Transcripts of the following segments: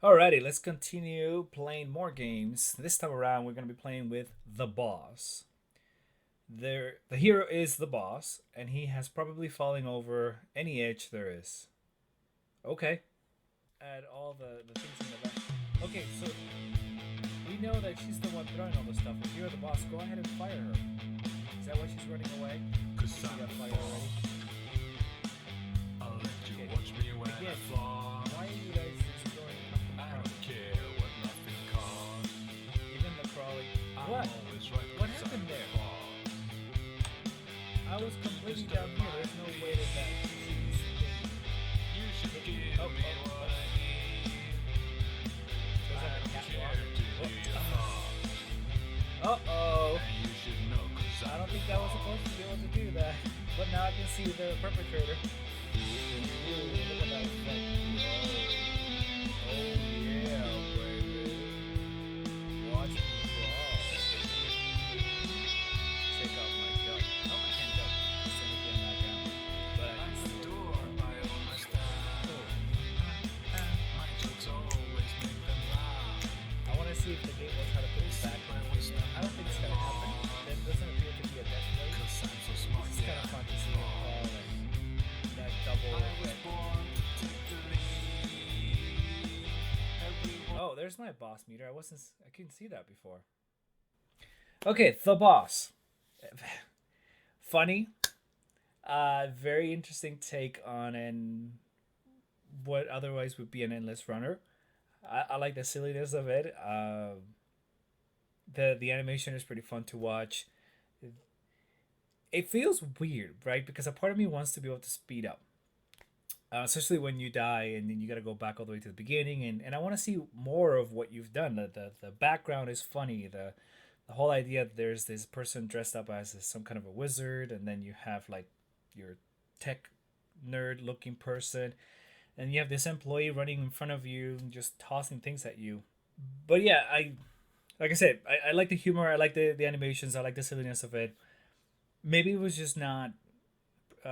Alrighty, let's continue playing more games. This time around, we're going to be playing with the boss. The hero is the boss, and he has probably fallen over any edge there is. Okay. Add all the things in the back. Okay, so we know that she's the one throwing all the stuff. If you're the boss, go ahead and fire her. Is that why she's running away? Because she got fired already? I'll let you watch me when I fall. Why are you guys just throwing I don't care what nothing costs. even the crawling? I'm What? always right. What happened there? I was completely down here. There's no way that You should give Oh, me oh, what oh. I need. Does I that don't cat care walk? to hear your thoughts. Uh-oh. And you should know 'cause I I'm don't the think I was boss. supposed to be able to do that. But now I can see the perpetrator. Ooh, look at that effect. Whoa. Oh yeah, baby. Watch me crawl. Check out my jump. No, I can't jump. It's anything back down. But I I'm can still adored by all my style. My jokes always make them laugh. I want to see if the game knows how to put me back. I don't think it's gonna happen. There doesn't appear to be a death rate. 'Cause I'm so smart, It's kind of fun to see it fall and that double I was effect. born to take the lead. Everyone Oh, there's my boss meter. I couldn't see that before. Okay, the boss. Funny. Very interesting take on an what otherwise would be an endless runner. I like the silliness of it. The animation is pretty fun to watch. It feels weird, right? Because a part of me wants to be able to speed up, especially when you die and then you got to go back all the way to the beginning. And I want to see more of what you've done. The background is funny. The whole idea that there's this person dressed up as some kind of a wizard, and then you have like your tech nerd looking person, and you have this employee running in front of you and just tossing things at you. But yeah, I like I said, I like the humor, I like the animations, I like the silliness of it. Maybe it was just not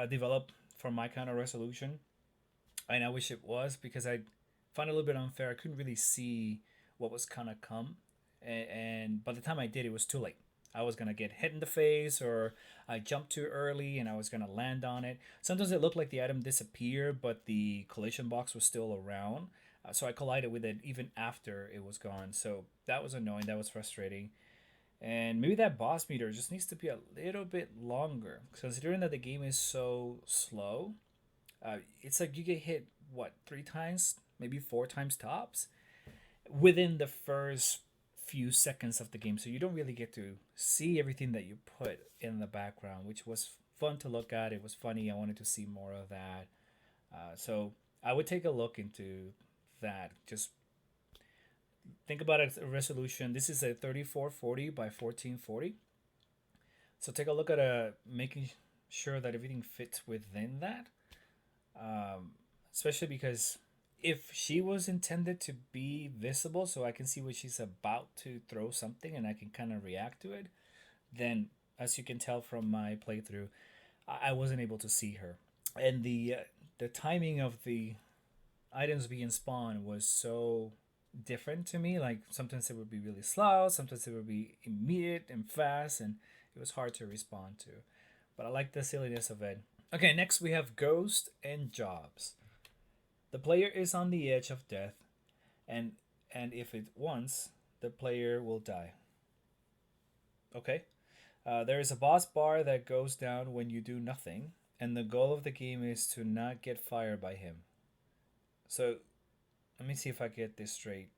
developed for my kind of resolution, and I wish it was because I found it a little bit unfair. I couldn't really see what was gonna come, and by the time I did, it was too late. I was gonna get hit in the face, or I jumped too early and I was gonna land on it. Sometimes it looked like the item disappeared, but the collision box was still around. So I collided with it even after it was gone. So that was annoying. That was frustrating. And maybe that boss meter just needs to be a little bit longer, considering that the game is so slow. It's like you get hit what 3 times, maybe 4 times tops, within the first few seconds of the game. So you don't really get to see everything that you put in the background, which was fun to look at. It was funny. I wanted to see more of that. So I would take a look into that. Just think about a resolution. This is a 3440 by 1440. So take a look at making sure that everything fits within that. Especially because if she was intended to be visible, so I can see what she's about to throw something and I can kind of react to it, then as you can tell from my playthrough, I wasn't able to see her, and the timing of the items being spawned was so different to me. Like sometimes it would be really slow, sometimes it would be immediate and fast, and it was hard to respond to. But I like the silliness of it. Okay, next we have Ghost and Jobs. The player is on the edge of death, and and if it wants, the player will die. Okay. There is a boss bar that goes down when you do nothing, and the goal of the game is to not get fired by him. So let me see if I get this straight.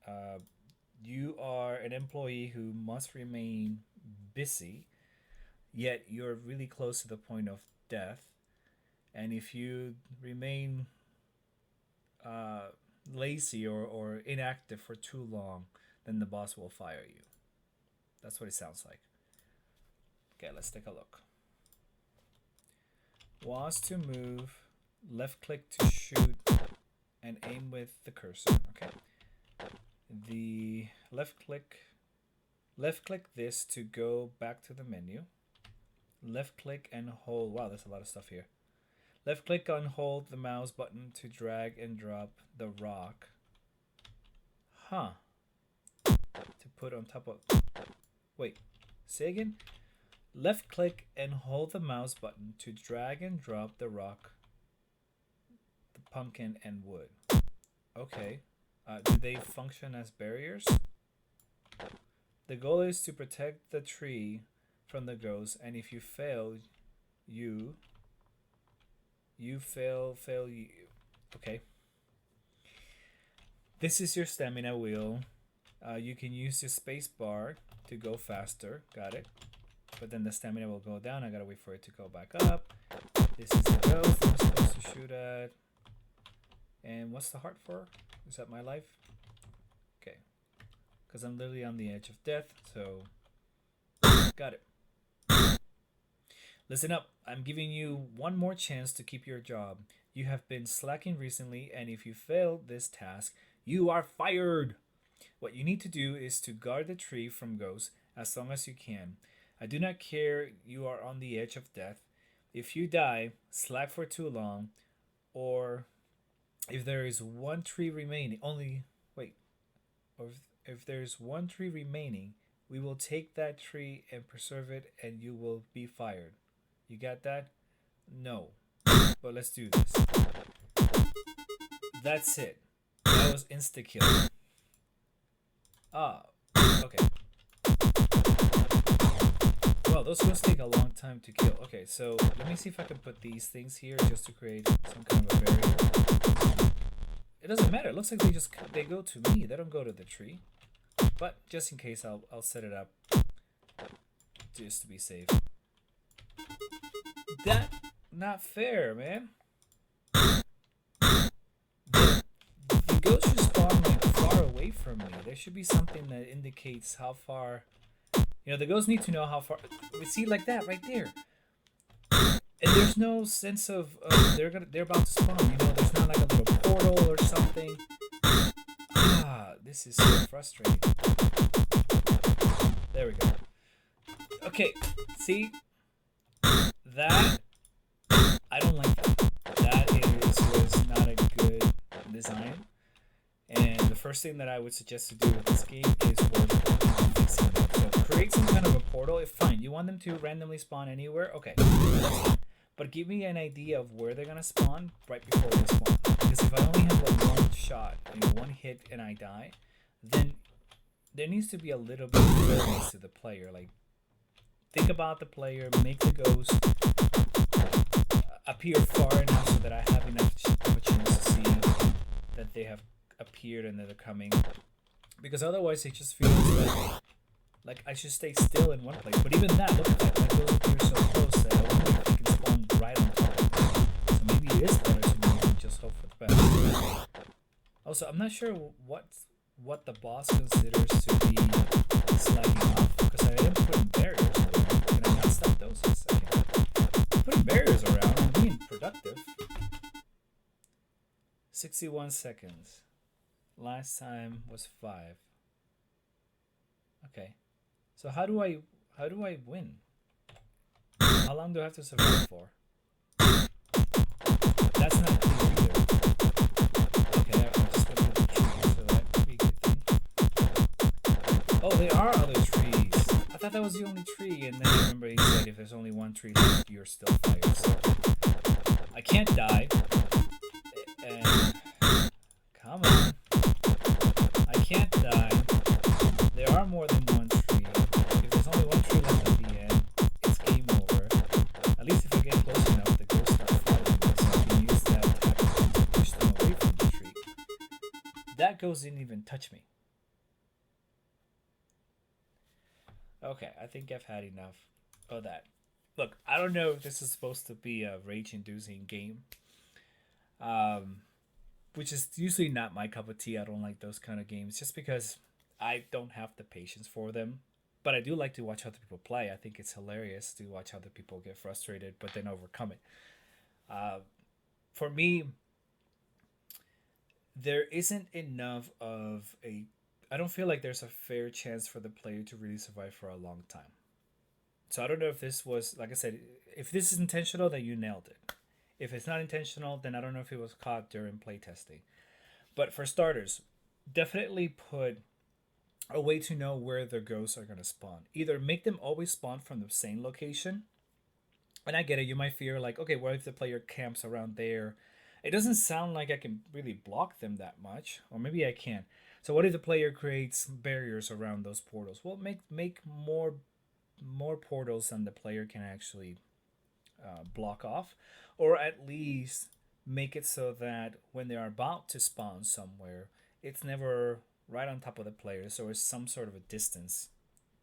Uh, you are an employee who must remain busy, yet you're really close to the point of death. And if you remain uh, lazy or inactive for too long, then the boss will fire you. That's what it sounds like. Okay, let's take a look. Was to move, left click to shoot, and aim with the cursor. Okay. The left click this to go back to the menu. Left click and hold. Wow, there's a lot of stuff here. Left click and hold the mouse button to drag and drop the rock Huh. To put on top of. Wait. Say again? Left click and hold the mouse button to drag and drop the rock, the pumpkin, and wood. Okay. Do they function as barriers? The goal is to protect the tree from the ghosts, and if you fail, you fail you. Okay. This is your stamina wheel. You can use your space bar to go faster. Got it. But then the stamina will go down. I gotta wait for it to go back up. This is the ghost I'm supposed to shoot at. And what's the heart for? Is that my life? Okay. Because I'm literally on the edge of death. So, got it. Listen up. I'm giving you one more chance to keep your job. You have been slacking recently, and if you fail this task, you are fired. What you need to do is to guard the tree from ghosts as long as you can. I do not care you are on the edge of death. If you die, slack for too long, or if there is one tree remaining, only wait, or if there is one tree remaining, we will take that tree and preserve it, and you will be fired. You got that? No. But let's do this. That's it. That was insta kill. Ah, okay. Well, those ghosts take a long time to kill. Okay, so let me see if I can put these things here just to create some kind of a barrier. It doesn't matter. It looks like they go to me. They don't go to the tree. But just in case, I'll set it up just to be safe. That not fair, man. The ghost should spawn like far away from me. There should be something that indicates how far. You know, the ghosts need to know how far. We see like that right there. And there's no sense of they're about to spawn. You know, there's not like a little portal or something. Ah, this is so frustrating. There we go. Okay, see that I don't like that. Was not a good design. And the first thing that I would suggest to do with this game is work on fixing that. So create some kind of a portal. If fine, you want them to randomly spawn anywhere, okay. But give me an idea of where they're gonna spawn right before they spawn. Because if I only have like one shot, one hit, and I die, then there needs to be a little bit of fairness to the player. Like, think about the player, make the ghost appear far enough so that I have enough of a chance to see that they have appeared and that they're coming. Because otherwise, it just feels like I should stay still in one place. But even that, look at that. That ghost appears so close that I wonder if they can spawn right on top of me. So maybe it is better to me than just hope for the best. Also, I'm not sure what the boss considers to be slacking off, because I am putting barriers around. Can I not stop those? Yes, I can. Putting barriers around, I'm being productive. 61 seconds. Last time was 5. Okay. So how do I win? How long do I have to survive for? That's not clear either. Okay, I'm just gonna put the trees, so that could be a good thing. Oh, there are other trees. I thought that was the only tree, and then I remember he said if there's only one tree left, you're still fired. So I can't die. And come on. I can't die. There are more than one tree. If there's only one tree left at the end, it's game over. At least if I get close enough, the ghosts start following me, so I can use that tactic to push them away from the tree. That ghost didn't even touch me. Okay, I think I've had enough of that. Look, I don't know if this is supposed to be a rage-inducing game. Which is usually not my cup of tea. I don't like those kind of games just because I don't have the patience for them. But I do like to watch other people play. I think it's hilarious to watch other people get frustrated but then overcome it. For me, there isn't enough of a. I don't feel like there's a fair chance for the player to really survive for a long time. So I don't know if this was, like I said, if this is intentional, then you nailed it. If it's not intentional, then I don't know if it was caught during playtesting. But for starters, definitely put a way to know where the ghosts are going to spawn. Either make them always spawn from the same location, and I get it, you might fear, like, okay, what if the player camps around there? It doesn't sound like I can really block them that much, or maybe I can. So what if the player creates barriers around those portals? Well, make more portals than the player can actually block off, or at least make it so that when they are about to spawn somewhere, it's never right on top of the player, so it's some sort of a distance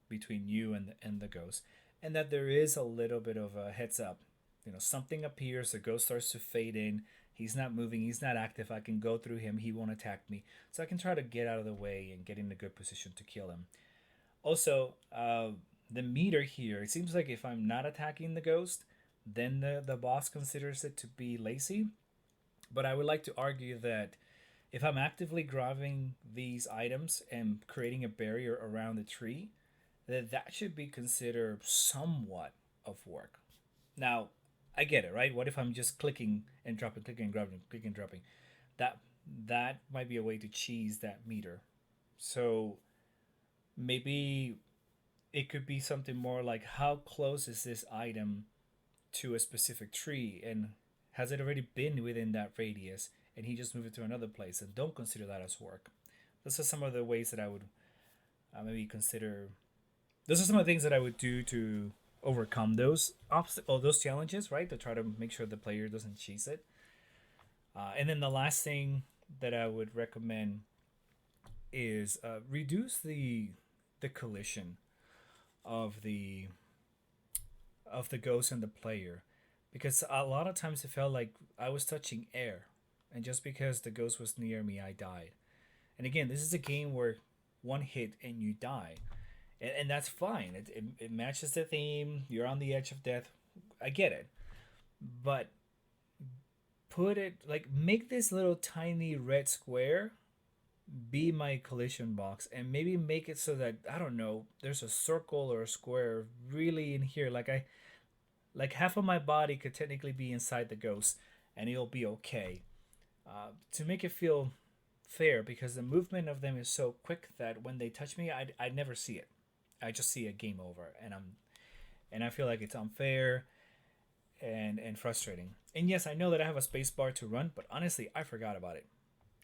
between you and the ghost, and that there is a little bit of a heads up. You know, something appears, the ghost starts to fade in. He's not moving. He's not active. I can go through him. He won't attack me. So I can try to get out of the way and get in a good position to kill him. Also, the meter here, it seems like if I'm not attacking the ghost, then the boss considers it to be lazy. But I would like to argue that if I'm actively grabbing these items and creating a barrier around the tree, that should be considered somewhat of work. Now, I get it, right? What if I'm just clicking and dropping, clicking and grabbing, clicking and dropping? That that might be a way to cheese that meter. So maybe it could be something more like, how close is this item to a specific tree, and has it already been within that radius, and he just moved it to another place, and don't consider that as work. Those are some of the ways that I would maybe consider. Those are some of the things that I would do to overcome those those challenges, right? To try to make sure the player doesn't cheese it. And then the last thing that I would recommend is reduce the collision of the ghost and the player, because a lot of times it felt like I was touching air, and just because the ghost was near me, I died. And again, this is a game where one hit and you die, and that's fine. It matches the theme. You're on the edge of death. I get it, but put it like, make this little tiny red square be my collision box, and maybe make it so that, I don't know, there's a circle or a square really in here, like half of my body could technically be inside the ghost, and it'll be okay. To make it feel fair, because the movement of them is so quick that when they touch me, I never see it. I just see a game over, and I feel like it's unfair and frustrating. And yes, I know that I have a space bar to run, but honestly, I forgot about it.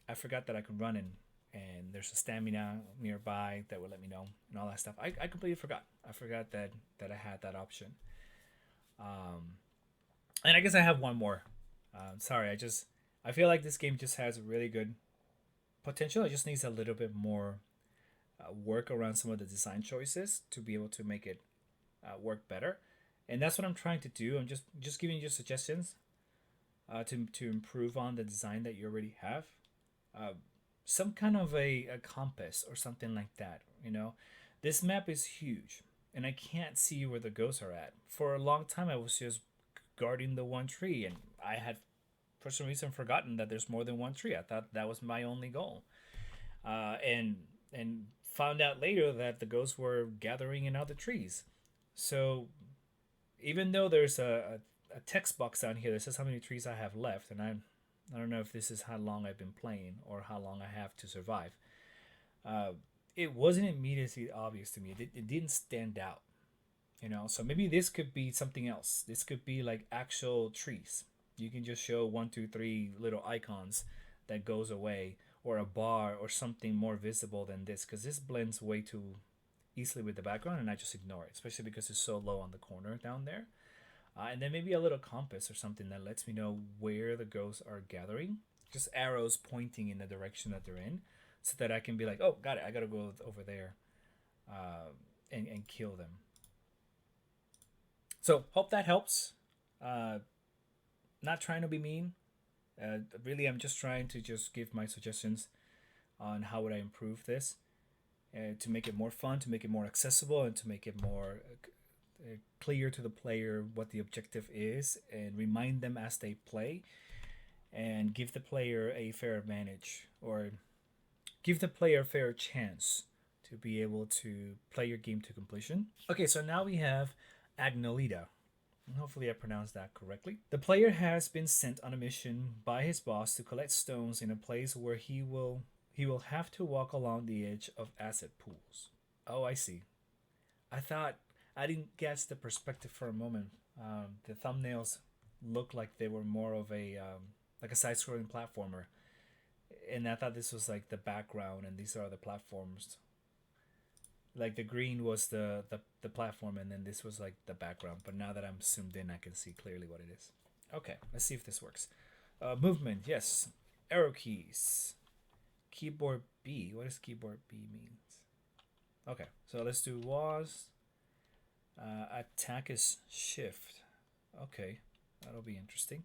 I forgot that I can run, and there's a stamina nearby that would let me know and all that stuff. I completely forgot. I forgot that I had that option. Um, and I guess I have one more. Sorry, I feel like this game just has really good potential. It just needs a little bit more work around some of the design choices to be able to make it work better. And that's what I'm trying to do. I'm just giving you suggestions to improve on the design that you already have. Uh, some kind of a compass or something like that. You know, this map is huge, and I can't see where the ghosts are at. For a long time, I was just guarding the one tree, and I had for some reason forgotten that there's more than one tree. I thought that was my only goal, and found out later that the ghosts were gathering in other trees. So even though there's a text box down here that says how many trees I have left, and I don't know if this is how long I've been playing or how long I have to survive. Uh, it wasn't immediately obvious to me. It didn't stand out, you know. So maybe this could be something else. This could be like actual trees. You can just show one, two, three little icons that goes away, or a bar or something more visible than this, because this blends way too easily with the background, and I just ignore it, especially because it's so low on the corner down there. And then maybe a little compass or something that lets me know where the ghosts are gathering. Just arrows pointing in the direction that they're in, so that I can be like, oh, got it. I gotta go over there, uh, and kill them. So hope that helps. Uh, Not trying to be mean. Really, I'm just trying to just give my suggestions on how would I improve this, to make it more fun, to make it more accessible, and to make it more clear to the player what the objective is, and remind them as they play, and give the player a fair advantage, or give the player a fair chance to be able to play your game to completion. Okay, so now we have Agnolita. Hopefully, I pronounced that correctly. The player has been sent on a mission by his boss to collect stones in a place where He will have to walk along the edge of acid pools. Oh, I see. I thought I didn't guess the perspective for a moment. The thumbnails looked like they were more of a like a side-scrolling platformer, and I thought this was like the background, and these are the platforms. Like the green was the platform, and then this was like the background. But now that I'm zoomed in, I can see clearly what it is. Okay, let's see if this works. Movement, yes. Arrow keys. Keyboard B. What does keyboard B means? Okay, so let's do was. Attack is shift. Okay, that'll be interesting.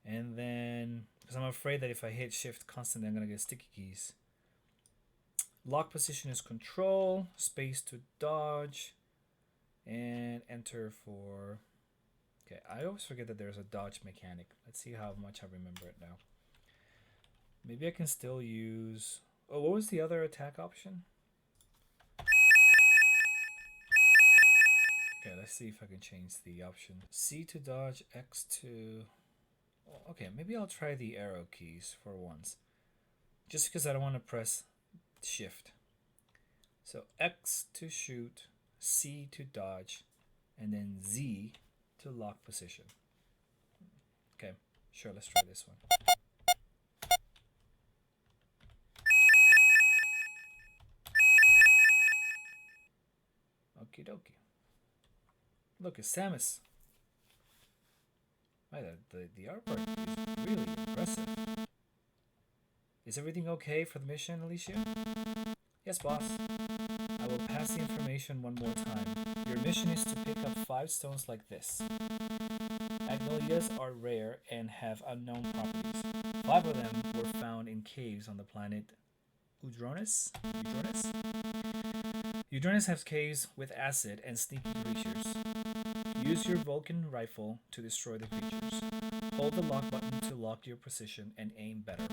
And then, because I'm afraid that if I hit shift constantly, I'm gonna get sticky keys. Lock position is control, space to dodge, and enter for. Okay, I always forget that there's a dodge mechanic. Let's see how much I remember it now. Maybe I can still use. Oh, what was the other attack option? Okay, let's see if I can change the option. C to dodge, X to. Okay, maybe I'll try the arrow keys for once. Just because I don't want to press shift. So X to shoot, C to dodge, and then Z to lock position. Okay, sure, let's try this one. Okie dokie. Look, it's Samus. Right, the artwork is really impressive. Is everything okay for the mission, Alicia? Yes, boss. I will pass the information one more time. Your mission is to pick up 5 stones like this. Agnolitas are rare and have unknown properties. 5 of them were found in caves on the planet Udronis? Udronis has caves with acid and sneaky creatures. Use your Vulcan rifle to destroy the creatures. Hold the lock button to lock your position and aim better.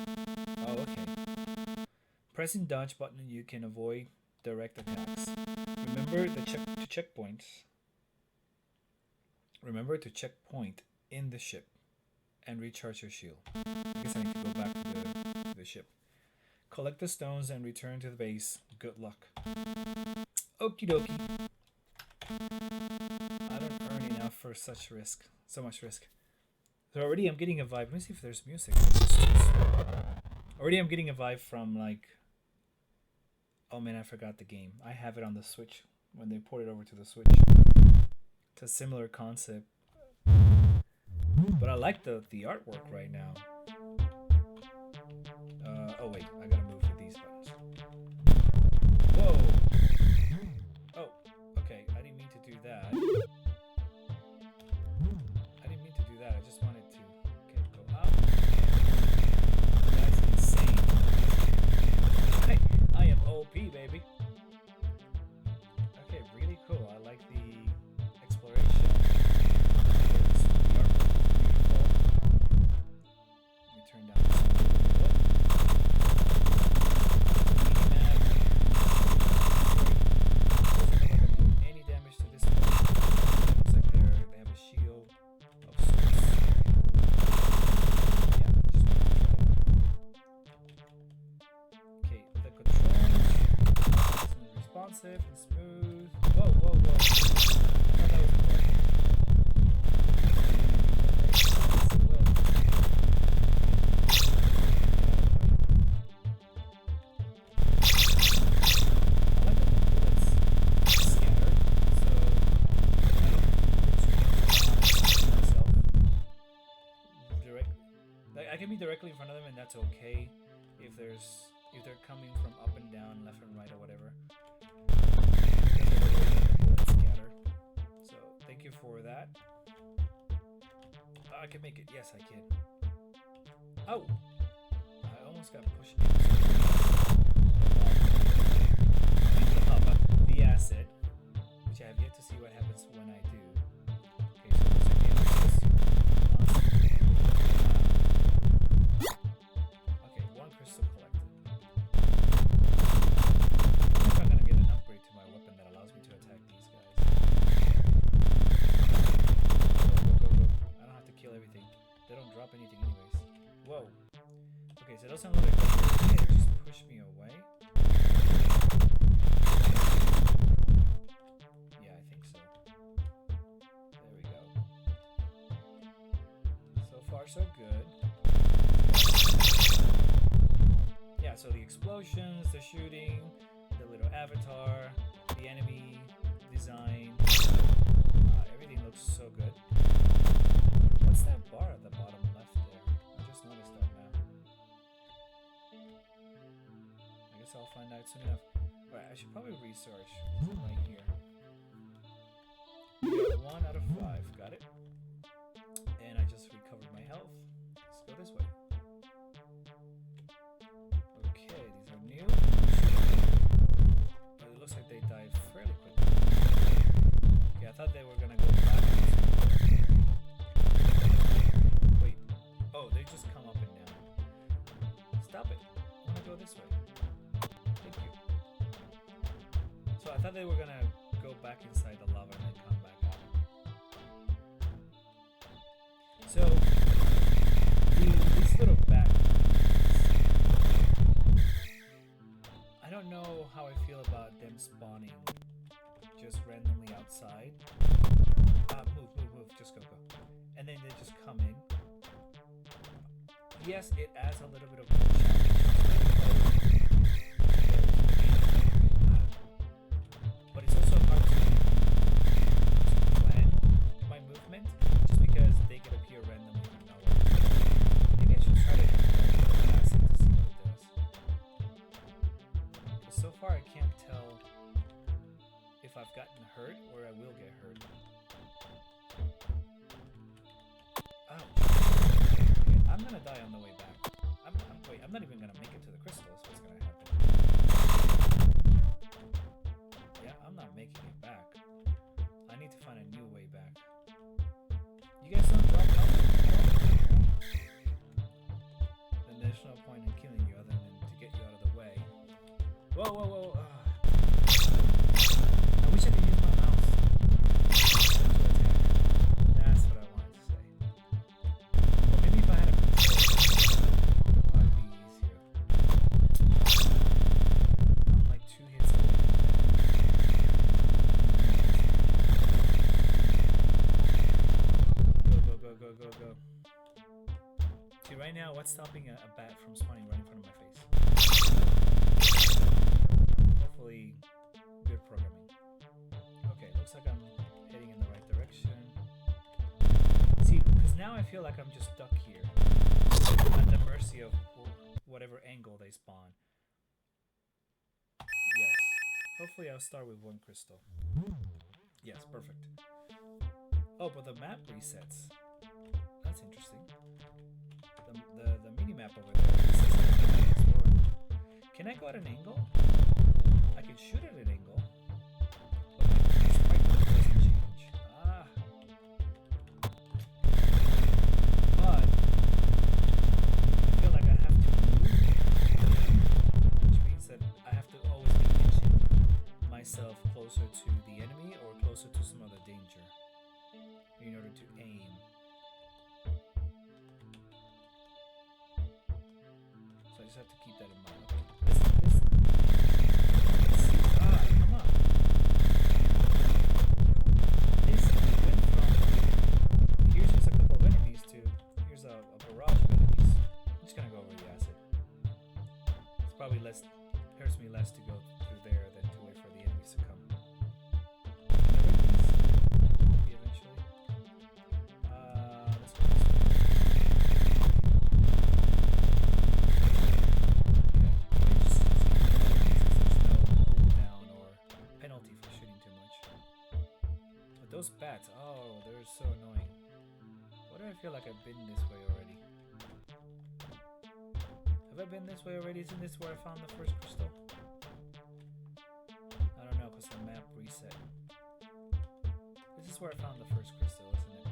Oh, okay. Pressing dodge button, you can avoid direct attacks. Remember to checkpoint. Remember to checkpoint in the ship and recharge your shield. I guess I need to go back to the ship. Collect the stones and return to the base. Good luck. Okie dokie. I don't earn enough for such risk. So much risk. So already I'm getting a vibe. Let me see if there's music. Already I'm getting a vibe from like. Oh man, I forgot the game. I have it on the Switch when they port it over to the Switch. It's a similar concept. But I like the artwork right now. Oh wait, I gotta move with these buttons. Whoa! Oh, okay, I didn't mean to do that. I just wanted to go up. That's insane. I am OP, baby. Okay, really cool. I like the exploration. It's beautiful. Let me turn down the sound a little bit. Doesn't look like I'm doing any damage to this one. Looks like they have a shield of sorts. Yeah, just want to try it. Okay, the controls is responsive and smooth. Whoa, whoa, whoa. I thought that was important. I can be directly in front of them, and that's okay if they're coming from up and down, left and right, or whatever. Bullets scatter. So thank you for that. I can make it. Yes, I can. Oh, I almost got pushed. The acid, which I have yet to see what happens when I do. Okay, so this again is just okay, 1 crystal collected. I think I'm gonna get an upgrade to my weapon that allows me to attack these guys. Go. I don't have to kill everything. They don't drop anything anyways. Whoa. Okay, so it doesn't look like they're just the explosions, the shooting, the little avatar, the enemy design, everything looks so good. What's that bar at the bottom left there? I just noticed that now. I guess I'll find out soon enough. Alright, I should probably research right here. 1 out of 5, got it. And I just recovered my health. Let's go this way. Okay, these are new. But it looks like they died fairly quickly. Okay, I thought they were gonna go back. Wait. Oh, they just come up and down. Stop it. I wanna go this way. Thank you. So I thought they were gonna go back inside the lava and then come back out. So these little bats, I don't know how I feel about them spawning just randomly outside. Move, just go. And then they just come in. Yes, it adds a little bit of more challenge. But it's also hard to plan my movement just because they could appear randomly from nowhere. Maybe I should try to pass it to see what it does. But so far I can't tell if I've gotten hurt or I will get hurt. Ouch. Okay, I'm gonna die on the way back. Wait, I'm not even gonna make it to the crystals. What's gonna happen? Yeah, I'm not making it back. I need to find a new way back. You guys don't drop out. Then there's no point in killing you other than to get you out of the way. Whoa. I wish I could use my mouse. That's what I wanted to say. Or maybe if I had a controller, it might be easier. I'm like 2 hits away. Go. See, right now, what's stopping a bat from spawning right in front of my face? Hopefully, good programming. Okay, looks like I'm heading in the right direction. See, because now I feel like I'm just stuck here at the mercy of whatever angle they spawn. Yes. Hopefully I'll start with 1 crystal. Yes, perfect. Oh, but the map resets. That's interesting. The mini map over there resets. Can I go at an angle? I can shoot at an angle. But my strike doesn't change. But I feel like I have to move, which means that I have to always be pitching myself closer to the enemy or closer to some other danger in order to aim. So I just have to keep that in mind. Come on. This went from here's just a couple of enemies to here's a barrage of enemies. I'm just gonna go over the acid. It's probably hurts me less to go through there than to wait for the enemies to come. Maybe eventually. Let's go this way. Penalty for shooting too much. But those bats, oh, they're so annoying. Why do I feel like I've been this way already? Have I been this way already? Isn't this where I found the first crystal? I don't know, because the map reset. This is where I found the first crystal, isn't it?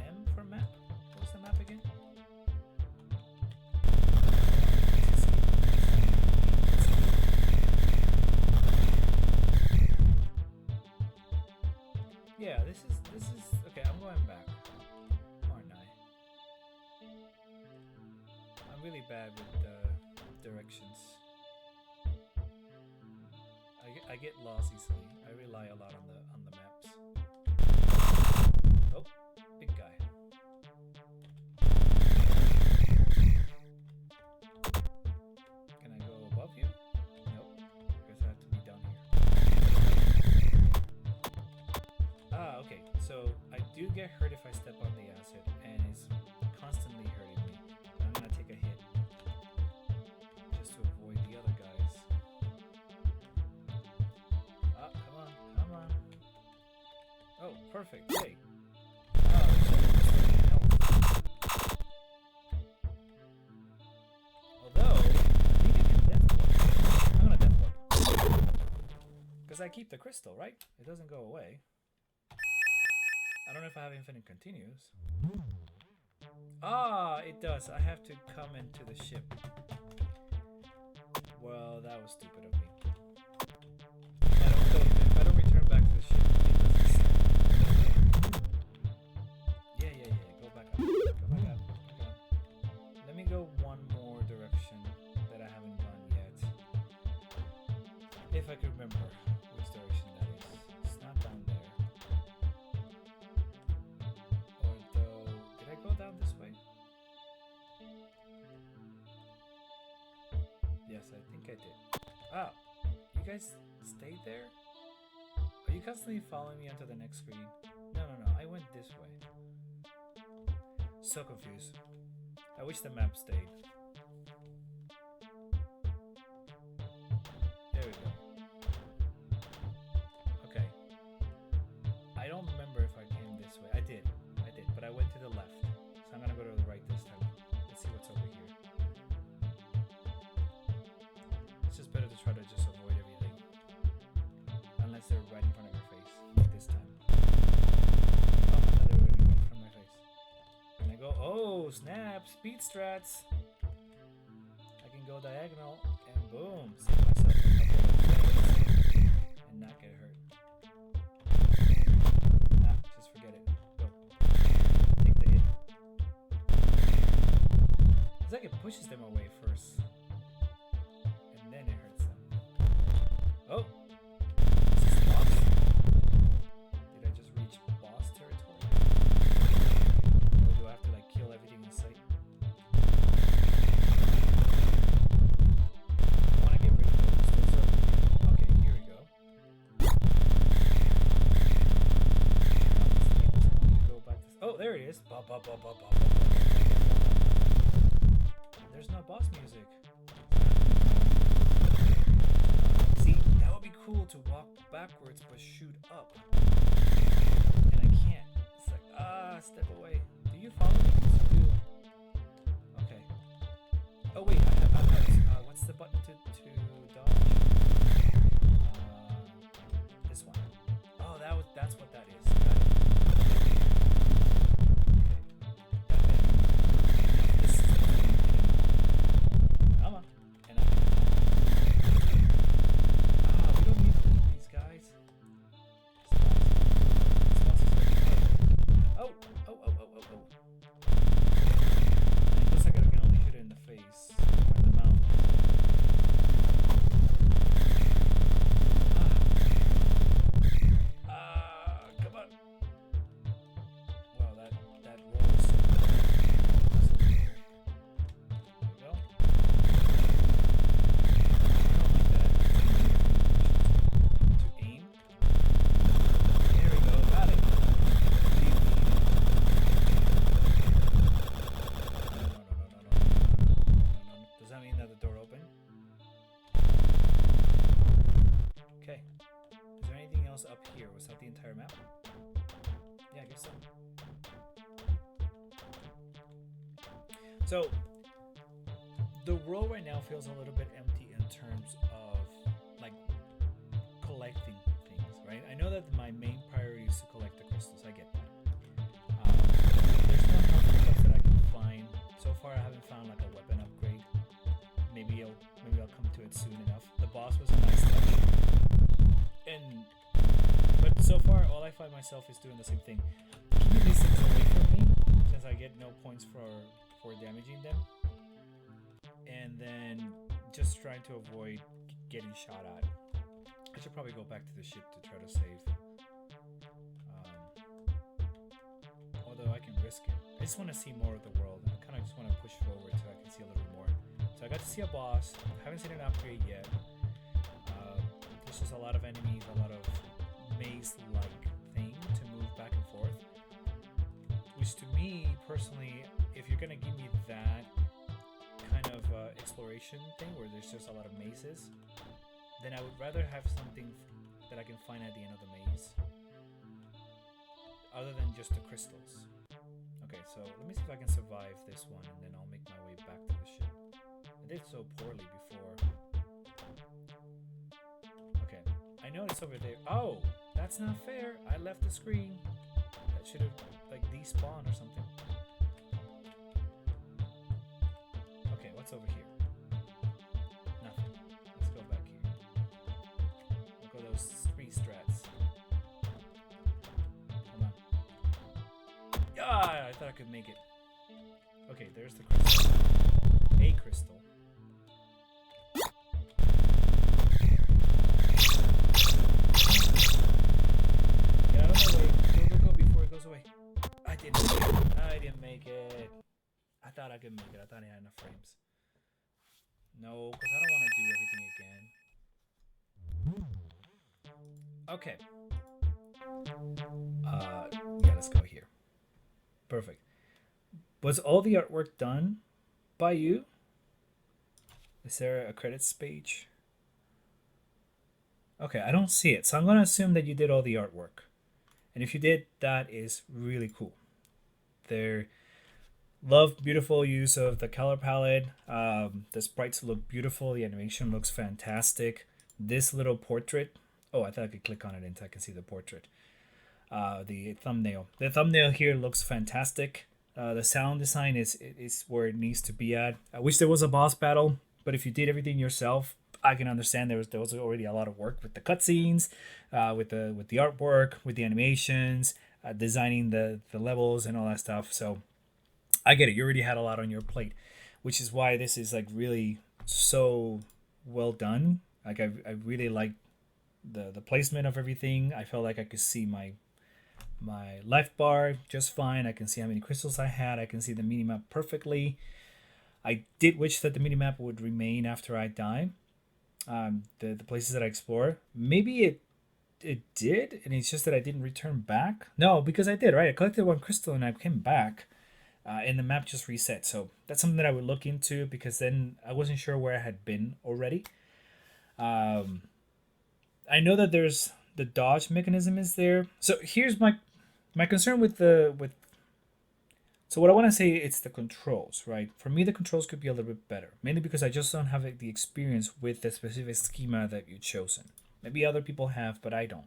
M for map? What was the map again? Yeah, this is okay. I'm going back, aren't I? I'm really bad with directions. I get lost easily. I rely a lot on the maps. Oh, big guy. get hurt if I step on the acid, and it's constantly hurting me. I'm gonna take a hit just to avoid the other guys. Ah, come on, come on. Oh, perfect. Yay. Although, I think I can death warp. I'm gonna death warp. Because I keep the crystal, right? It doesn't go away. I don't know if I have infinite continues. Ah, it does. I have to come into the ship. Well, that was stupid of me. If I don't return back to the ship, it doesn't. Yeah. Go back up. Go back up. Let me go one more direction that I haven't gone yet. If I can remember which direction that is. It's not down there. Although, did I go down this way? Yes, I think I did. Ah, you guys stayed there? Are you constantly following me onto the next screen? No, I went this way. So confused. I wish the map stayed. There we go. Okay. I don't remember if I came this way. I did, but I went to the left. So I'm gonna go to the right this time. Let's see what's over here. It's just better to try to just avoid everything. Unless they're right in front of your face. Like this time. Oh, I thought they were gonna be right in front of my face. And I go, oh, snap, speed strats. I can go diagonal and boom, save myself a couple of things and not get hurt. Nah, just forget it. Go. Take the hit. It's like it pushes them away first. And then it hurts them. Oh! Is this boss? Did I just reach boss territory? Or do I have to like kill everything in sight? I want to get rid of those. Okay, here we go. Go back to... Oh, there it is. There's no boss music. See, that would be cool to walk backwards but shoot up. And I can't. It's like, step away. Do you follow me? Yes, you do. Okay. Oh wait, I have what's the button to dodge? This one. Oh, that's what that is. Got it. Okay. This is the beginning. Come on. And we don't need to leave these guys. Oh. It looks like I can only hit it in the face or in the mouth. Come on. Wow, that roll is so good. There we go. I don't like that. To aim. There we go, got it. No. Does that mean that the door opened? Okay. Is there anything else up here? Was that the entire map? Yeah, I guess so. So, the world right now feels a little bit empty in terms of, like, collecting things, right? I know that my main priority is to collect the crystals. I get that. There's no health pickups that I can find. So far, I haven't found, like, a weapon upgrade. Maybe I'll come to it soon enough. The boss was a nice touch. But so far, all I find myself is doing the same thing. Keeping these things away from me, since I get no points for damaging them. And then just trying to avoid getting shot at. I should probably go back to the ship to try to save. Although I can risk it. I just want to see more of the world. I kind of just want to push forward so I can see a little bit more. So I got to see a boss. I haven't seen an upgrade yet. There's just a lot of enemies, a lot of maze-like thing to move back and forth. which to me personally, if you're gonna give me that kind of exploration thing where there's just a lot of mazes, then I would rather have something that I can find at the end of the maze, other than just the crystals. Okay, so let me see if I can survive this one, and then I'll make my way back to the ship. I did so poorly before. Okay, I know it's over there. Oh, that's not fair. I left the screen. That should have like despawned or something. Okay, what's over here? Nothing. Let's go back here. Look at those three strats. Come on. Ah, I thought I could make it. Okay, there's the crystal. A crystal. Get out of my way. Go before it goes away. I didn't make it. I thought I could make it. I thought I had enough frames. No, because I don't want to do everything again. Okay. Yeah, let's go here. Perfect. Was all the artwork done by you? Is there a credits page? Okay, I don't see it. So I'm going to assume that you did all the artwork. And if you did, that is really cool. There, love beautiful use of the color palette. The sprites look beautiful. The animation looks fantastic. This little portrait. Oh, I thought I could click on it and I can see the portrait. The thumbnail. The thumbnail here looks fantastic. The sound design is where it needs to be at. I wish there was a boss battle, but if you did everything yourself, I can understand there was already a lot of work with the cutscenes, with the artwork, with the animations, designing the levels and all that stuff. So I get it. You already had a lot on your plate, which is why this is like really so well done. Like I really like the placement of everything. I felt like I could see my life bar just fine. I can see how many crystals I had. I can see the minimap perfectly. I did wish that the minimap would remain after I die. The places that I explore, maybe it did, and it's just that I didn't return back. No, because I did, right? I collected one crystal and I came back, and the map just reset. So that's something that I would look into, because then I wasn't sure where I had been already. I know that there's the dodge mechanism is there. So here's my concern with so what I want to say, it's the controls, right? For me, the controls could be a little bit better, mainly because I just don't have the experience with the specific schema that you've chosen. Maybe other people have, but I don't.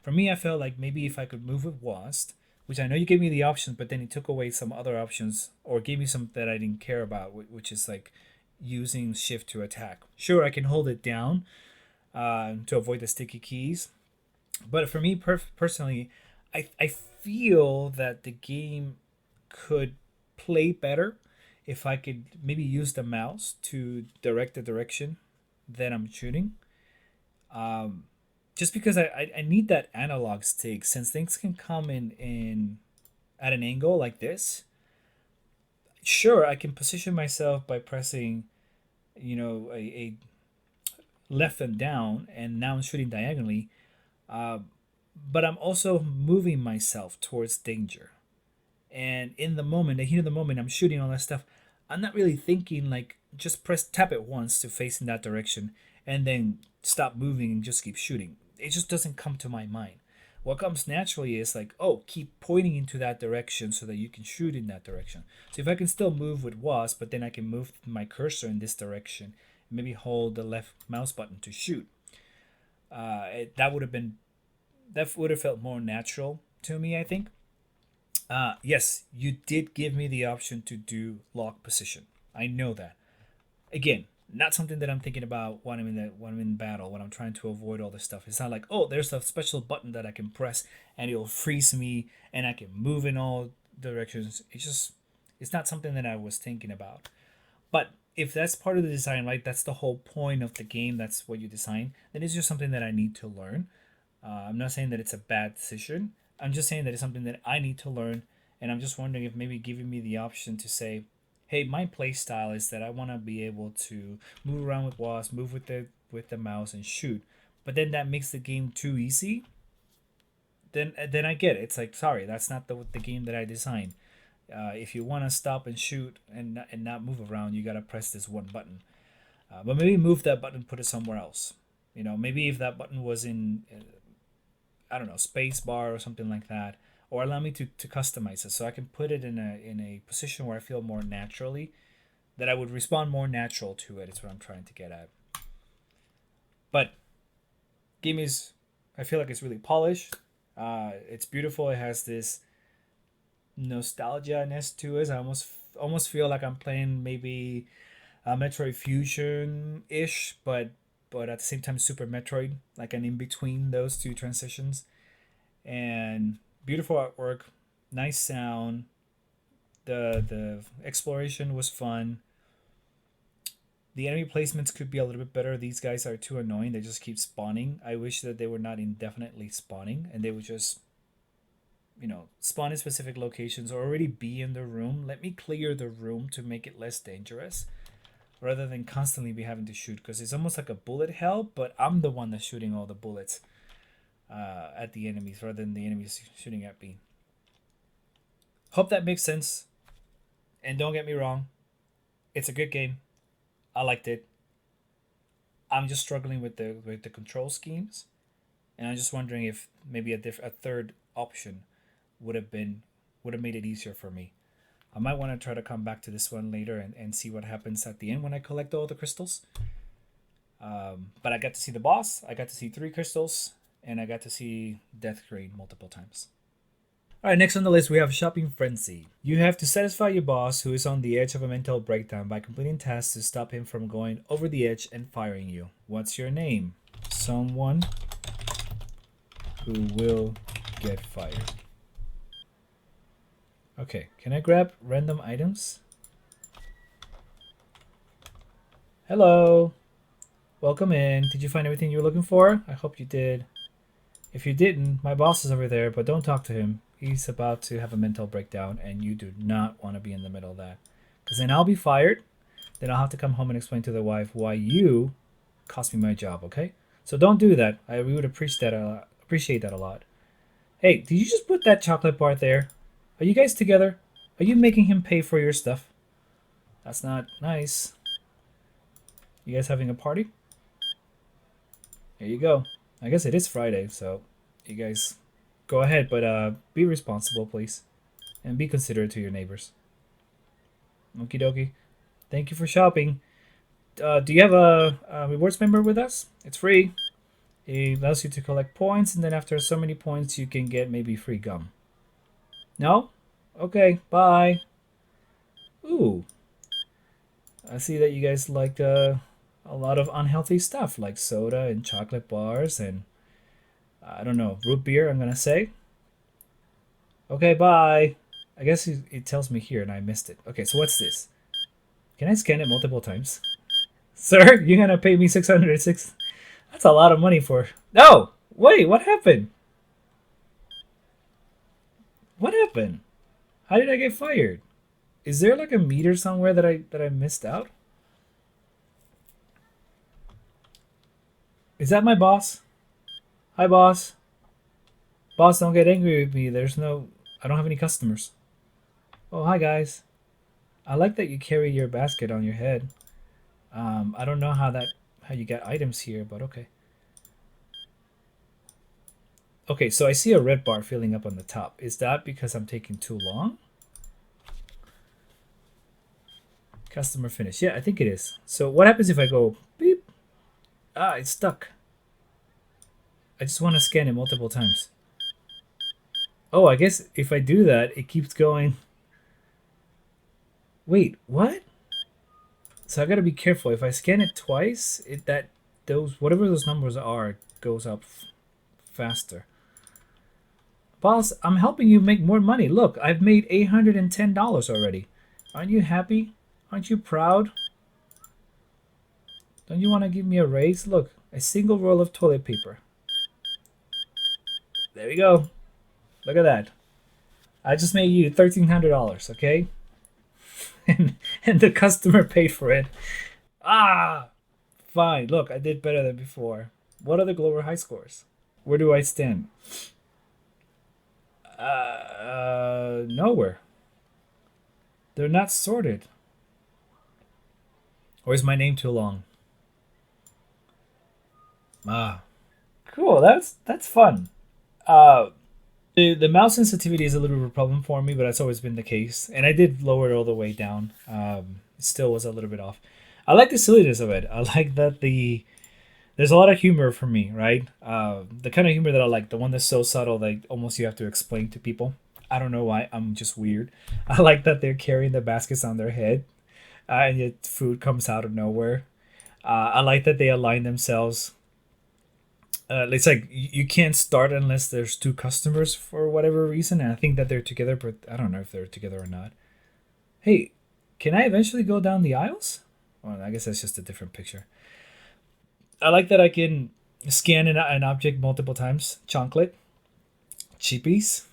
For me, I felt like maybe if I could move with WASD, which I know you gave me the options, but then it took away some other options, or gave me some that I didn't care about, which is like using shift to attack. Sure, I can hold it down to avoid the sticky keys, but for me personally, I feel that the game could play better if I could maybe use the mouse to direct the direction that I'm shooting. Just because I need that analog stick, since things can come in at an angle like this. Sure, I can position myself by pressing, a left and down, and now I'm shooting diagonally. But I'm also moving myself towards danger. And in the moment, the heat of the moment, I'm shooting all that stuff. I'm not really thinking like just tap it once to face in that direction and then stop moving and just keep shooting. It just doesn't come to my mind. What comes naturally is like, oh, keep pointing into that direction so that you can shoot in that direction. So if I can still move with WASD, but then I can move my cursor in this direction, maybe hold the left mouse button to shoot. That would have felt more natural to me, I think. Yes, you did give me the option to do lock position. I know that. Again, not something that I'm thinking about when I'm in battle, when I'm trying to avoid all this stuff. It's not like, oh, there's a special button that I can press and it'll freeze me and I can move in all directions. It's not something that I was thinking about. But if that's part of the design, right, that's the whole point of the game, that's what you design, then it's just something that I need to learn. I'm not saying that it's a bad decision. I'm just saying that it's something that I need to learn, and I'm just wondering if maybe giving me the option to say, hey, my play style is that I want to be able to move around with WASD, move with the mouse and shoot, but then that makes the game too easy. Then I get it. It's like, sorry, that's not the game that I designed. If you want to stop and shoot and not move around, you gotta press this one button. But maybe move that button, put it somewhere else. Maybe if that button was in, I don't know, space bar or something like that, or allow me to customize it so I can put it in a position where I feel more naturally, that I would respond more natural to it. Is what I'm trying to get at. But game is, I feel like it's really polished. It's beautiful. It has this nostalgia-ness to it. I almost feel like I'm playing maybe a Metroid Fusion ish, but at the same time Super Metroid, like an in between those two transitions. And beautiful artwork, nice sound. The exploration was fun. The enemy placements could be a little bit better. These guys are too annoying. They just keep spawning. I wish that they were not indefinitely spawning and they would just, spawn in specific locations or already be in the room. Let me clear the room to make it less dangerous rather than constantly be having to shoot, because it's almost like a bullet hell, but I'm the one that's shooting all the bullets at the enemies rather than the enemies shooting at me. Hope that makes sense. And don't get me wrong, it's a good game. I liked it. I'm just struggling with the control schemes, and I'm just wondering if maybe a third option would have been would have made it easier for me. I might want to try to come back to this one later and see what happens at the end when I collect all the crystals. But I got to see the boss. I got to see 3 crystals, and I got to see Death Crane multiple times. Alright, next on the list we have Shopping Frenzy. You have to satisfy your boss who is on the edge of a mental breakdown by completing tasks to stop him from going over the edge and firing you. What's your name? Someone who will get fired. Okay, can I grab random items? Hello. Welcome in. Did you find everything you were looking for? I hope you did. If you didn't, my boss is over there, but don't talk to him. He's about to have a mental breakdown, and you do not want to be in the middle of that. Because then I'll be fired. Then I'll have to come home and explain to the wife why you cost me my job, okay? So don't do that. We would appreciate that a lot. Hey, did you just put that chocolate bar there? Are you guys together? Are you making him pay for your stuff? That's not nice. You guys having a party? There you go. I guess it is Friday, so you guys go ahead, but be responsible, please. And be considerate to your neighbors. Okie dokie. Thank you for shopping. Do you have a rewards member with us? It's free. It allows you to collect points, and then after so many points, you can get maybe free gum. No? Okay, bye. Ooh. I see that you guys like a lot of unhealthy stuff, like soda and chocolate bars and, I don't know, root beer, I'm gonna say. Okay, bye. I guess it tells me here and I missed it. Okay, so what's this? Can I scan it multiple times? Sir, you're gonna pay me 606. That's a lot of money for... No! Wait, what happened? What happened? How did I get fired? Is there like a meter somewhere that I missed out? Is that my boss? Hi, boss. Boss, don't get angry with me. I don't have any customers. Oh, hi, guys. I like that you carry your basket on your head. I don't know how you get items here, but okay. Okay, so I see a red bar filling up on the top. Is that because I'm taking too long? Customer finish. Yeah, I think it is. So what happens if I go beep? Ah, it's stuck. I just want to scan it multiple times. Oh, I guess if I do that, it keeps going. Wait, what? So I gotta be careful. If I scan it twice, whatever those numbers are goes up faster. Boss, I'm helping you make more money. Look, I've made $810 already. Aren't you happy? Aren't you proud? Don't you want to give me a raise? Look, a single roll of toilet paper. There we go. Look at that. I just made you $1,300, okay? and the customer paid for it. Ah! Fine. Look, I did better than before. What are the Glover high scores? Where do I stand? Nowhere. They're not sorted. Or is my name too long? Ah, cool. That's fun. Uh, the mouse sensitivity is a little bit of a problem for me, but that's always been the case. And I did lower it all the way down. It still was a little bit off. I like the silliness of it. I like that there's a lot of humor for me, right? The kind of humor that I like, the one that's so subtle that almost you have to explain to people. I don't know why. I'm just weird. I like that they're carrying the baskets on their head, and yet food comes out of nowhere. I like that they align themselves. It's like you can't start unless there's two customers for whatever reason, and I think that they're together, but I don't know if they're together or not. Hey, can I eventually go down the aisles? Well, I guess that's just a different picture. I like that I can scan an object multiple times. Chocolate, cheapies,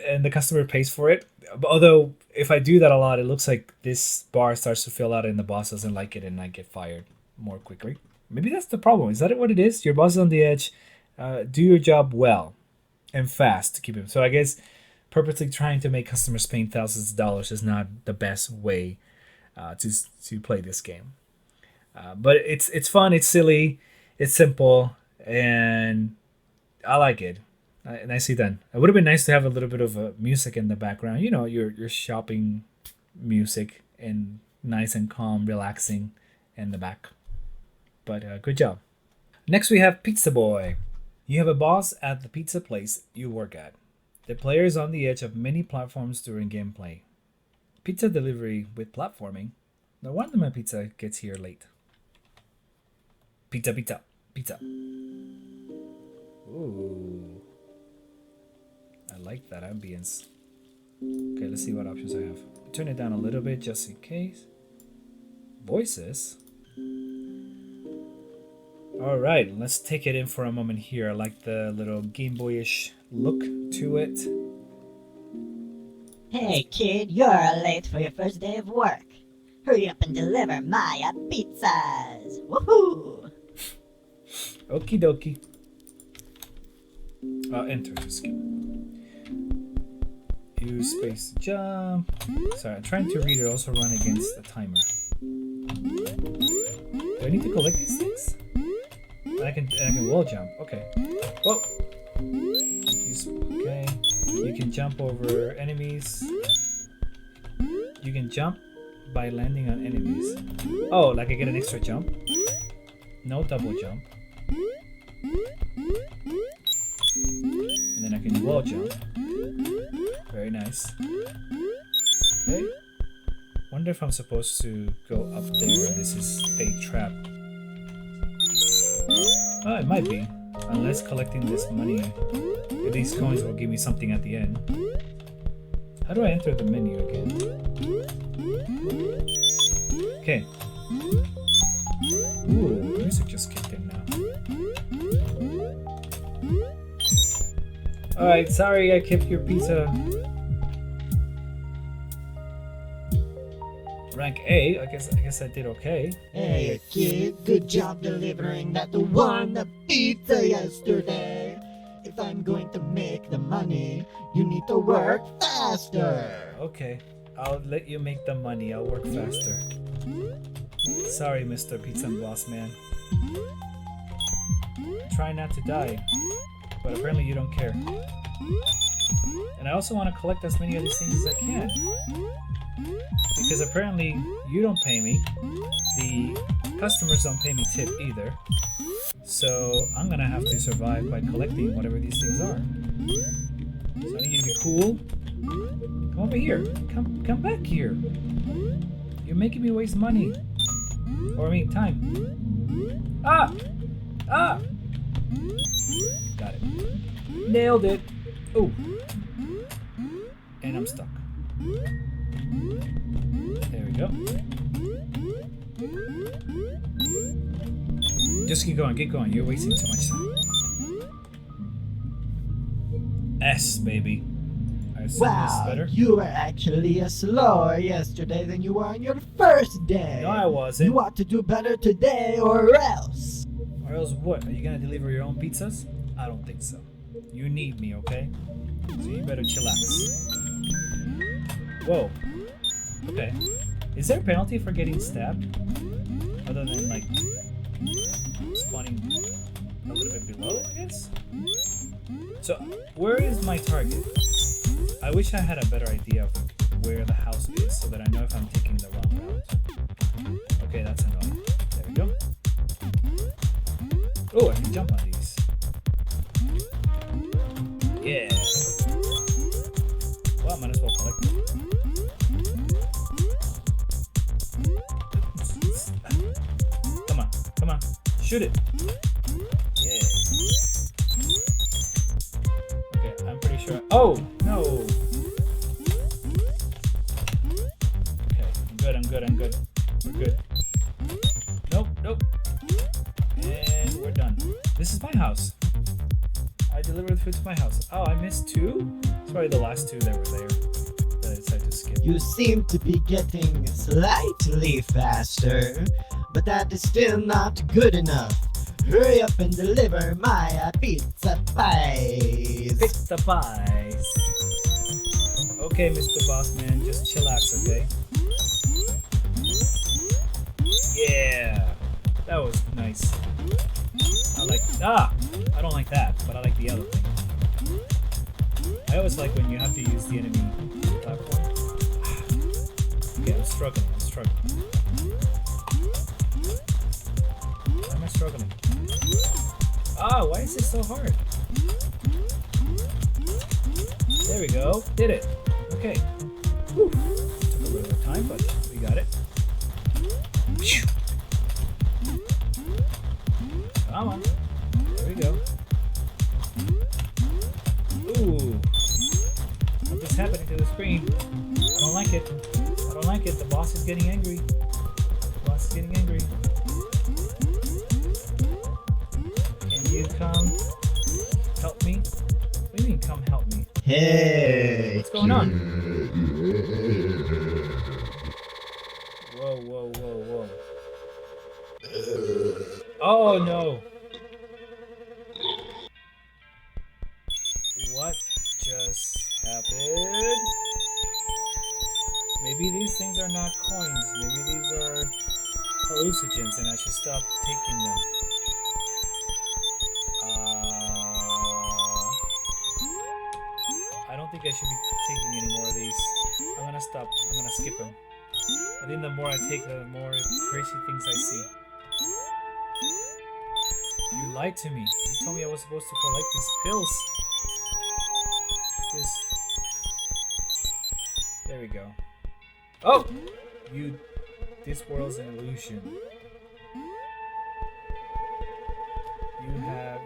and the customer pays for it. Although if I do that a lot, it looks like this bar starts to fill out and the boss doesn't like it and I get fired more quickly. Maybe that's the problem. Is that what it is? Your boss is on the edge. Do your job well and fast to keep him. So I guess purposely trying to make customers paying thousands of dollars is not the best way to play this game. But it's fun. It's silly. It's simple, and I like it. Nicely done. It would have been nice to have a little bit of music in the background. You know, your shopping music and nice and calm, relaxing in the back. But good job. Next we have Pizza Boy. You have a boss at the pizza place you work at. The player is on the edge of many platforms during gameplay. Pizza delivery with platforming. No wonder my pizza gets here late. Pizza, pizza, pizza. Ooh. I like that ambience. Okay, let's see what options I have. Turn it down a little bit just in case. Voices. Alright, let's take it in for a moment here. I like the little Game Boyish look to it. Hey kid, you're late for your first day of work. Hurry up and deliver my pizzas. Woohoo! Okie dokie. Enter to skip. Use space to jump. Sorry, I'm trying to read it. Also run against the timer. Do I need to collect these things? And I can wall jump. Okay. Whoa. Okay. You can jump over enemies. You can jump by landing on enemies. Oh, like I get an extra jump? No double jump. And then I can wall jump. Very nice. Okay. Wonder if I'm supposed to go up there and this is a trap. Oh, it might be. Unless collecting this money, these coins will give me something at the end. How do I enter the menu again? Okay. Ooh, music just kicked in now. Alright, sorry I kept your pizza. Rank A, I guess I did okay. Hey kid, good job delivering that one pizza yesterday. If I'm going to make the money, you need to work faster. Okay, I'll let you make the money. I'll work faster. Sorry, Mr. Pizza Boss Man. Try not to die, but apparently you don't care. And I also want to collect as many of these things as I can. Because apparently you don't pay me. The customers don't pay me tip either. So I'm gonna have to survive by collecting whatever these things are. So I need you to be cool. Come over here. Come back here. You're making me waste money. Or I mean time. Ah! Ah! Got it. Nailed it. Oh. And I'm stuck. There we go. Just keep going, You're wasting too much time. S, baby. I assume this is Wow, better. you were actually slower yesterday than you were on your first day. No, I wasn't. You ought to do better today or else. Or else what? Are you gonna deliver your own pizzas? I don't think so. You need me, okay? So you better chillax. Whoa. Okay. Is there a penalty for getting stabbed? Other than like spawning a little bit below, I guess? So, where is my target? I wish I had a better idea of where the house is so that I know if I'm taking the wrong route. Okay, that's annoying. There we go. Oh, I can jump on these. Yeah. Well, I might as well collect them. Come on, come on. Shoot it. Yeah. Okay, I'm pretty sure. Oh, no. Okay, I'm good. We're good. Nope. And we're done. This is my house. I delivered food to my house. Oh, I missed 2? Sorry, the last 2 that were there that I decided to skip. You seem to be getting slightly faster, but that is still not good enough. Hurry up and deliver my pizza pies. Pizza pies. Okay, Mr. Bossman, just chillax, okay? Yeah, that was nice. I don't like that, but I like the other thing. I always like when you have to use the enemy platform. Okay, I'm struggling. Why am I struggling? Ah, why is this so hard? There we go. Did it. Okay. Whew. Took a little bit of time, but we got it. Come on. There we go. Ooh. Something's happening to the screen. I don't like it. The boss is getting angry. Can you come help me? What do you mean, come help me? Hey. What's going on? Whoa. Oh no. What just happened? Maybe these things are not coins. Maybe these are hallucinogens and I should stop taking them. I don't think I should be taking any more of these. I'm gonna stop. I'm gonna skip them. I think the more I take, the more crazy things I see. You lied to me. You told me I was supposed to collect these pills. There we go. Oh! This world's an illusion.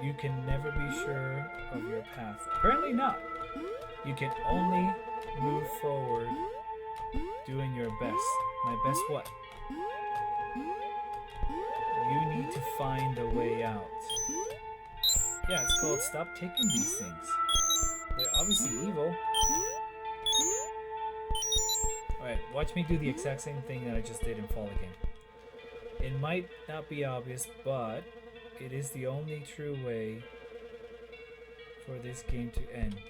You can never be sure of your path. Apparently not. You can only move forward doing your best. My best what? You need to find a way out. Yeah, it's called Stop Taking These Things. They're obviously evil. Alright, watch me do the exact same thing that I just did in Fall Again. It might not be obvious, but it is the only true way for this game to end.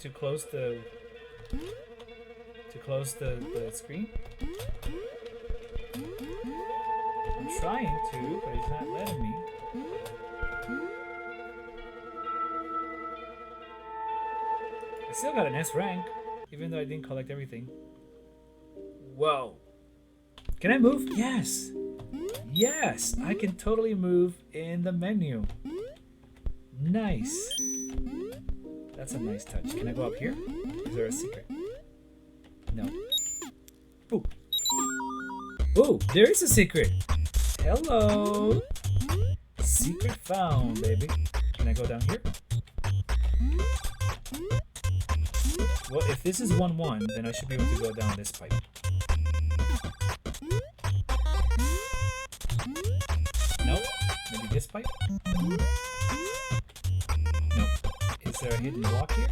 To close the screen? I'm trying to, but it's not letting me. I still got an S rank, even though I didn't collect everything. Whoa. Can I move? Yes. Yes, I can totally move in the menu. Nice. That's a nice touch. Can I go up here? Is there a secret? No. Ooh. Ooh, there is a secret. Hello. Secret found, baby. Can I go down here? Well, if this is 1-1, then I should be able to go down this pipe. Nope. Maybe this pipe? Nope. Is there a hidden block here?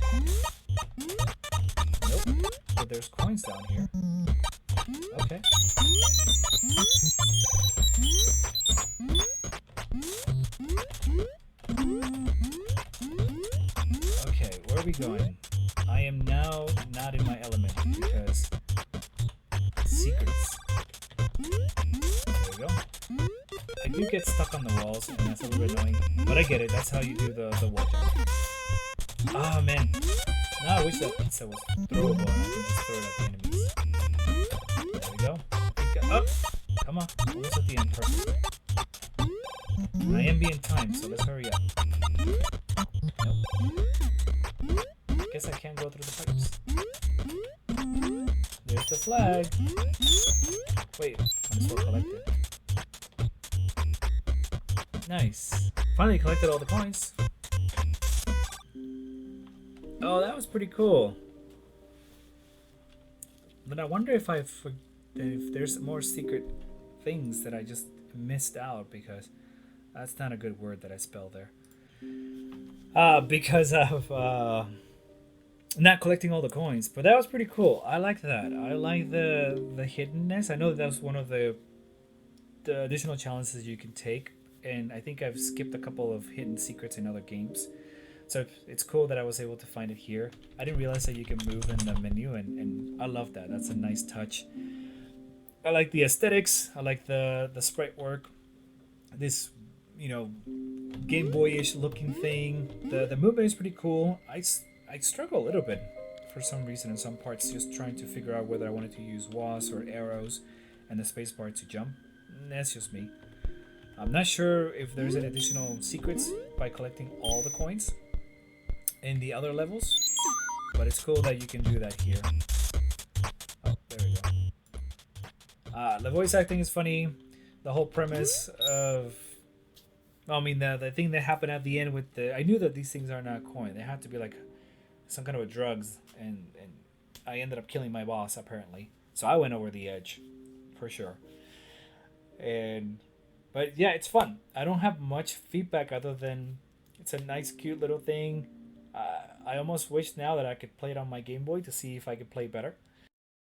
Nope. But there's coins down here. Okay. Okay, where are we going? I am now not in my element. we go. I do get stuck on the walls, and that's a little bit annoying. But I get it. That's how you do the wall jump. Oh man. Now I wish that pizza was throwable and I could just throw it at the enemies. There we go. Up. Come on. Almost at the end. Perfect. I am being timed, so let's hurry up. Nope. Guess I can't go through the pipes. There's the flag. Wait, I'm still collected. Nice. Finally collected all the coins. Oh, that was pretty cool. But I wonder if if there's more secret things that I just missed out, because that's not a good word that I spelled there. Because of not collecting all the coins. But that was pretty cool. I like that. I like the hiddenness. I know that was one of the additional challenges you can take, and I think I've skipped a couple of hidden secrets in other games. So it's cool that I was able to find it here. I didn't realize that you can move in the menu, and I love that. That's a nice touch. I like the aesthetics. I like the sprite work. This, Game Boyish looking thing. The movement is pretty cool. I struggle a little bit for some reason in some parts, just trying to figure out whether I wanted to use WAS or arrows and the spacebar to jump. That's just me. I'm not sure if there's an additional secrets by collecting all the coins in the other levels, but it's cool that you can do that here. Oh, there we go. The voice acting is funny. The whole premise of, the thing that happened at the end with I knew that these things are not coin. They had to be like some kind of a drugs, and I ended up killing my boss apparently. So I went over the edge, for sure. But yeah, it's fun. I don't have much feedback other than it's a nice, cute little thing. I almost wish now that I could play it on my Game Boy to see if I could play better.